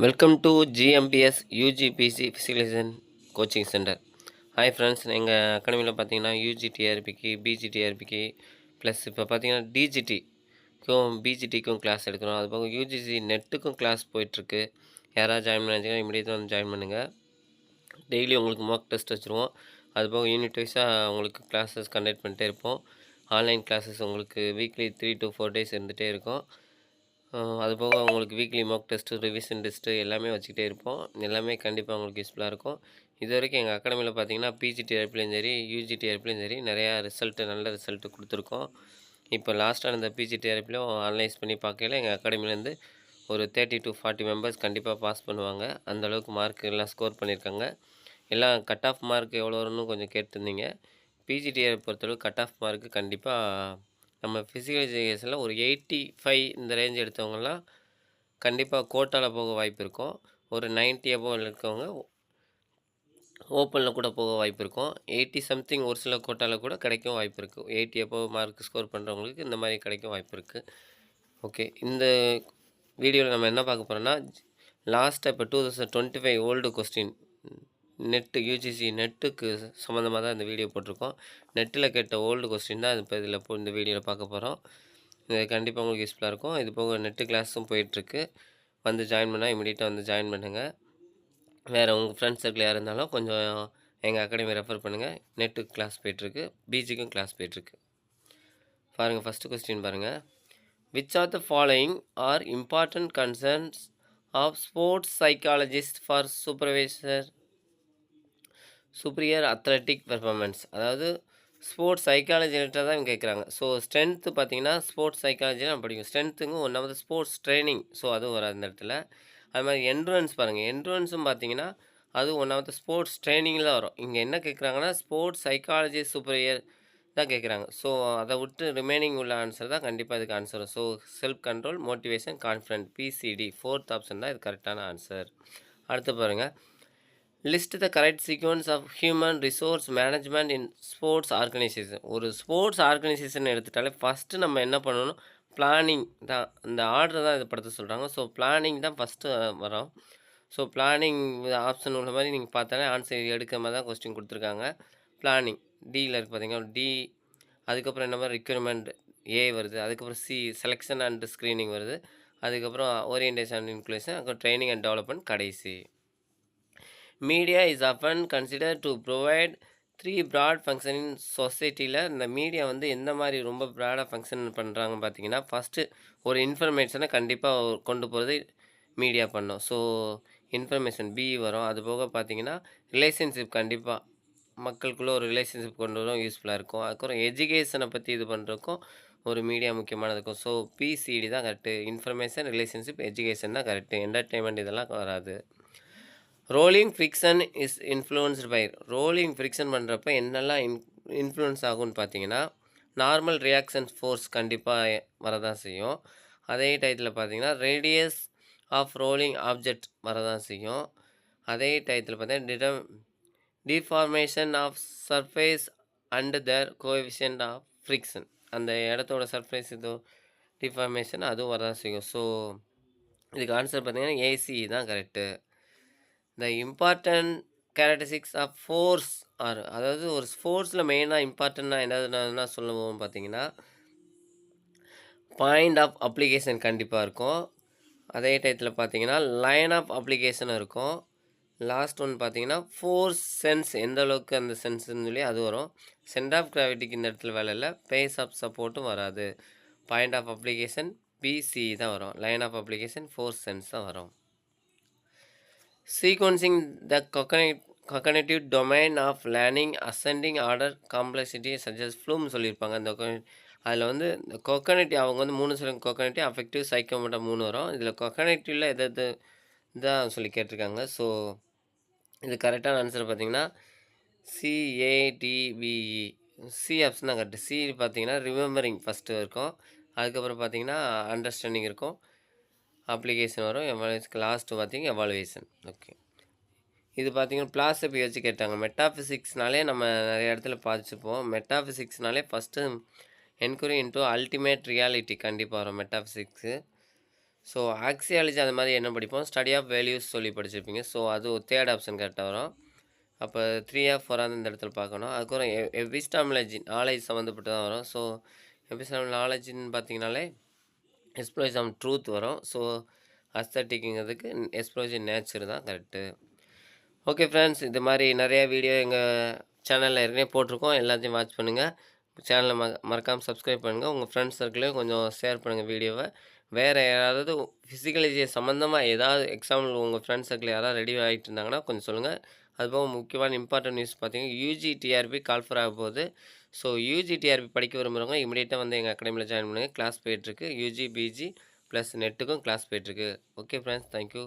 Welcome to GMPS UGPC physicalisation coaching centre. Hi friends, எங்கள் அகாடமியில் பார்த்தீங்கன்னா யூஜிடிஆர்பிக்கு பிஜிடிஆர்பிக்கு ப்ளஸ் இப்போ பார்த்தீங்கன்னா டிஜிடிக்கும் பிஜிடிக்கும் கிளாஸ் எடுக்கிறோம். அது போக யூஜிசி நெட்டுக்கும் கிளாஸ் போயிட்டுருக்கு. யாராவது ஜாயின் பண்ணிங்கன்னா இமீடியட்டாக வந்து ஜாயின் பண்ணுங்கள். டெய்லி உங்களுக்கு மார்க் டெஸ்ட் வச்சுருவோம். அதுபோக யூனிட் வைஸாக உங்களுக்கு கிளாஸஸ் கண்டக்ட் பண்ணிட்டே இருப்போம். ஆன்லைன் கிளாஸஸ் உங்களுக்கு வீக்லி 3 to 4 days இருந்துகிட்டே இருக்கும். அதுபோக உங்களுக்கு weekly mark test, revision test எல்லாமே வச்சுக்கிட்டே இருப்போம். எல்லாமே கண்டிப்பாக உங்களுக்கு யூஸ்ஃபுல்லாக இருக்கும். இது வரைக்கும் எங்கள் அகாடமியில் பார்த்தீங்கன்னா பிஜிடிஆர்பிலையும் சரி, யூஜிடிஆர்பிலையும் சரி நிறையா நல்ல ரிசல்ட்டு கொடுத்துருக்கோம். இப்போ லாஸ்ட்டாக இந்த பிஜிடிஆர்பிலையும் அனலைஸ் பண்ணி பார்க்கையில எங்கள் அகாடமிலேருந்து ஒரு 30 to 40 மெம்பர்ஸ் கண்டிப்பாக பாஸ் பண்ணுவாங்க. அந்தளவுக்கு மார்க் எல்லாம் ஸ்கோர் பண்ணியிருக்காங்க. எல்லாம் கட் ஆஃப் மார்க் எவ்வளோ வரும்னு கொஞ்சம் கேட்டிருந்தீங்க. பிஜிடிஆர் பொறுத்தளவு கட் ஆஃப் மார்க்கு கண்டிப்பாக நம்ம ஃபிசிக்கல் எஜுகேஷனில் ஒரு 85 இந்த ரேஞ்ச் எடுத்தவங்கலாம் கண்டிப்பாக கோட்டாவில் போக வாய்ப்பு இருக்கும். ஒரு 90 அபோவ் இருக்கவங்க ஓப்பனில் கூட போக வாய்ப்பு இருக்கும். 80 சம்திங் ஒரு சில கோட்டாவில் கூட கிடைக்கும் வாய்ப்பு இருக்குது. 80 அபோவ் மார்க் ஸ்கோர் பண்ணுறவங்களுக்கு இந்த மாதிரி கிடைக்கும் வாய்ப்பு இருக்குது. ஓகே, இந்த வீடியோவில் நம்ம என்ன பார்க்க போகிறோம்னா, லாஸ்ட்டாக இப்போ 2025 ஓல்டு கொஸ்டின் நெட்டு யூஜிசி நெட்டுக்கு சம்மந்தமாக தான் இந்த வீடியோ போட்டிருக்கோம். நெட்டில் கேட்ட ஓல்டு கொஸ்டின் தான் இப்போ இதில் இந்த வீடியோவில் பார்க்க போகிறோம். இது கண்டிப்பாக உங்களுக்கு யூஸ்ஃபுல்லாக இருக்கும். இது போக நெட்டு கிளாஸும் போயிட்டுருக்கு. வந்து ஜாயின் பண்ணால் இமீடியட்டாக வந்து ஜாயின் பண்ணுங்கள். வேறு உங்கள் ஃப்ரெண்ட்ஸ் சர்க்கிள் யார் இருந்தாலும் கொஞ்சம் எங்கள் அகாடமி ரெஃபர் பண்ணுங்கள். நெட்டுக்கு கிளாஸ் போயிட்டுருக்கு, பிஜிக்கும் கிளாஸ் போயிட்டுருக்கு. பாருங்கள், ஃபஸ்ட்டு கொஸ்டின் பாருங்கள். Which are the following are important concerns of sports psychologist for superior athletic performance? அதாவது ஸ்போர்ட்ஸ் சைக்காலஜி ரிலேட்டடாக தான் கேட்குறாங்க. ஸோ ஸ்ட்ரென்த்து பார்த்தீங்கன்னா ஸ்போர்ட்ஸ் சைக்காலஜி தான் படிக்கும். ஸ்ட்ரென்த்துங்க ஒன்றாவது ஸ்போர்ட்ஸ் ட்ரைனிங், ஸோ அதுவும் வராது இந்த இடத்துல. அது மாதிரி என்ட்ரன்ஸ் பாருங்கள், என்ட்ரன்ஸும் பார்த்தீங்கன்னா அது ஒன்றாவது ஸ்போர்ட்ஸ் ட்ரைனிங்கில் வரும். இங்கே என்ன கேட்குறாங்கன்னா ஸ்போர்ட்ஸ் சைக்காலஜி சூப்பரியர் தான் கேட்குறாங்க. ஸோ அதை விட்டு ரிமைனிங் உள்ள ஆன்சர் தான் கண்டிப்பாக இதுக்கு answer. So self control, motivation, confident, B C D 4th option தான் இது கரெக்டான ஆன்சர். அடுத்து பாருங்கள், list the correct sequence of human resource management in sports organisation. ஒரு ஸ்போர்ட்ஸ் ஆர்கனைசேஷன் எடுத்துட்டாலே ஃபஸ்ட்டு நம்ம என்ன பண்ணணும், பிளானிங் தான். இந்த ஆர்டர் தான் இதை படுத்த சொல்கிறாங்க. ஸோ பிளானிங் தான் ஃபஸ்ட்டு வரும். ஸோ பிளானிங் ஆப்ஷன் உள்ள மாதிரி நீங்கள் பார்த்தாலே ஆன்சர் எடுக்கிற மாதிரி தான் கொஸ்டின் கொடுத்துருக்காங்க. பிளானிங் டியில் இருக்குது பார்த்தீங்கன்னா டி. அதுக்கப்புறம் என்ன மாதிரி ரிக்யூர்மெண்ட் ஏ வருது. அதுக்கப்புறம் சி செலெக்ஷன் அண்ட் ஸ்க்ரீனிங் வருது. அதுக்கப்புறம் ஓரியன்டேஷன் அண்ட் இன்க்ளூஷன், அதுக்கப்புறம் ட்ரைனிங் அண்ட் டெவலப்மெண்ட் கடைசி. Media is often considered to provide 3 broad function in சொசைட்டியில். இந்த மீடியா வந்து எந்த மாதிரி ரொம்ப ப்ராடாக ஃபங்க்ஷன் பண்ணுறாங்கன்னு பார்த்தீங்கன்னா, ஃபஸ்ட்டு ஒரு இன்ஃபர்மேஷனை கண்டிப்பாக கொண்டு போகிறது மீடியா பண்ணும். ஸோ இன்ஃபர்மேஷன் பி வரும். அது போக பார்த்தீங்கன்னா ரிலேஷன்ஷிப், கண்டிப்பாக மக்களுக்குள்ளே ஒரு ரிலேஷன்ஷிப் கொண்டு வரும், யூஸ்ஃபுல்லாக இருக்கும். அதுக்கப்புறம் எஜுகேஷனை பற்றி இது பண்ணுறதுக்கும் ஒரு மீடியா முக்கியமானது இருக்கும். ஸோ பிசிடி தான் கரெக்டு. இன்ஃபர்மேஷன், ரிலேஷன்ஷிப், எஜுகேஷன் தான் கரெக்டு. என்டர்டெயின்மெண்ட் இதெல்லாம் வராது. Rolling friction is influenced by. Rolling friction பண்ணுறப்ப என்னெல்லாம் இன்ஃப்ளூயன்ஸ் ஆகும்னு பார்த்தீங்கன்னா, நார்மல் ரியாக்ஷன் ஃபோர்ஸ் கண்டிப்பாக வரதான் செய்யும். அதே டயத்தில் பார்த்தீங்கன்னா ரேடியஸ் ஆஃப் ரோலிங் ஆப்ஜெக்ட் வரதான் செய்யும். அதே டயத்தில் பார்த்தீங்கன்னா deformation of surface and the coefficient of friction, அந்த இடத்தோட சர்ஃபேஸ் இது டிஃபார்மேஷன் அதுவும் வரதான் செய்யும். ஸோ இதுக்கு ஆன்சர் பார்த்தீங்கன்னா ஏசி தான் correct. The important characteristics of force are, அதாவது ஒரு ஸ்போர்ட்ஸில் மெயினாக இம்பார்ட்டண்ட்டாக என்ன சொல்லுவோம் பார்த்தீங்கன்னா, பாயிண்ட் ஆஃப் அப்ளிகேஷன் கண்டிப்பாக இருக்கும். அதே டயத்தில் பார்த்தீங்கன்னா லைன் ஆஃப் அப்ளிகேஷனும் இருக்கும். லாஸ்ட் ஒன் பார்த்தீங்கன்னா ஃபோர்ஸ் சென்ஸ், எந்த அளவுக்கு அந்த சென்ஸ்ன்னு சொல்லி அது வரும். சென்டர் ஆஃப் கிராவிட்டிக்கு இந்த இடத்துல வேலை இல்லை. பேஸ் ஆஃப் சப்போர்ட்டும் வராது. பாயிண்ட் ஆஃப் அப்ளிகேஷன் பிசி தான் வரும். Line of application force sense தான் வரும். Sequencing the cognitive domain of learning ascending order complexity சஜஸ் ஃப்ளூம் சொல்லியிருப்பாங்க. அந்த அதில் வந்து இந்த கொக்கனேட்டிவ் அவங்க வந்து 3 சொல்லுங்க, கொக்கனேட்டிவ், அஃபெக்டிவ், சைக்கோமோட்டர் 3 வரும். இதில் கொக்கனேட்டிவில் எது தான் சொல்லி கேட்டிருக்காங்க. ஸோ இது கரெக்டான ஆன்சர் பார்த்தீங்கன்னா சிஏடிபிஇ, சி ஆப்ஷன் தான் கரெக்டு. சி பார்த்தீங்கன்னா ரிமெம்பரிங் ஃபஸ்ட்டு இருக்கும். அதுக்கப்புறம் பார்த்தீங்கன்னா அண்டர்ஸ்டாண்டிங் இருக்கும், அப்ளிகேஷன் வரும், எவாலுவேஷன், லாஸ்ட்டு பார்த்தீங்கன்னா எவாலுவேஷன். ஓகே, இது பார்த்தீங்கன்னா பிலாசபி வச்சு கேட்டாங்க. மெட்டாஃபிசிக்ஸ்னாலே நம்ம நிறைய இடத்துல பார்த்துப்போம். மெட்டாஃபிசிக்ஸ்னாலே first enquiry into ultimate reality கண்டிப்பாக வரும் மெட்டாஃபிசிக்ஸு. ஸோ ஆக்சியாலஜி அந்த மாரி என்ன படிப்போம்? ஸ்டடி ஆஃப் வேல்யூஸ் சொல்லி படிச்சிருப்பீங்க. ஸோ அது 3 ஆப்ஷன் கரெக்ட்டா வரும். அப்ப 3ஆ 4ஆன்னு இந்த இடத்துல பார்க்கணும். அதுக்கப்புறம் எபிஸ்டமியாலஜி நாலேட்ஜ் சம்மந்தப்பட்டு தான் வரும். ஸோ நாலேட்ஜ்ன்னு பார்த்தீங்கனாலே எக்ஸ்ப்ளோஷன் ட்ரூத் வரும். ஸோ அஸ்தட்டிக்ங்கிறதுக்கு எக்ஸ்ப்ளோஷன் நேச்சர் தான் கரெக்ட்டு. ஓகே ஃப்ரெண்ட்ஸ், இது மாரி நெறைய வீடியோ எங்க சேனல்ல ஏற்கனவே போட்டிருக்கோம். எல்லாத்தையும் வாட்ச் பண்ணுங்க. சேனல மறக்காம சப்ஸ்கிரைப் பண்ணுங்க. உங்க ஃப்ரெண்ட்ஸ் சர்க்கிள்லயும் கொஞ்சம் ஷேர் பண்ணுங்க வீடியோவ. வேற யாராவது பிசிக்கல் எஜுகேஷன் சம்மந்தமா ஏதாவது எக்ஸாம்பிள் உங்க ஃப்ரெண்ட்ஸ் சர்க்கிள்ல யாராவது ரெடி ஆயிட்டு இருந்தாங்கன்னா கொஞ்சம் சொல்லுங்க. அதுபோக முக்கியமான இம்பார்ட்டன்ட் நியூஸ் பார்த்தீங்கன்னா, யுஜி, டிஆர்பி கால் ஃபார் ஆகப்போகுது. ஸோ யுஜி, டிஆர்பி படிக்க விரும்புறவங்க இமிடியேட்டா வந்து எங்க அகாடமில ஜாயின் பண்ணுங்க. கிளாஸ் போயிட்டுருக்கு. யுஜி, பிஜி ப்ளஸ் நெட்டுக்கும் கிளாஸ் போயிட்டுருக்கு. Okay friends, thank you.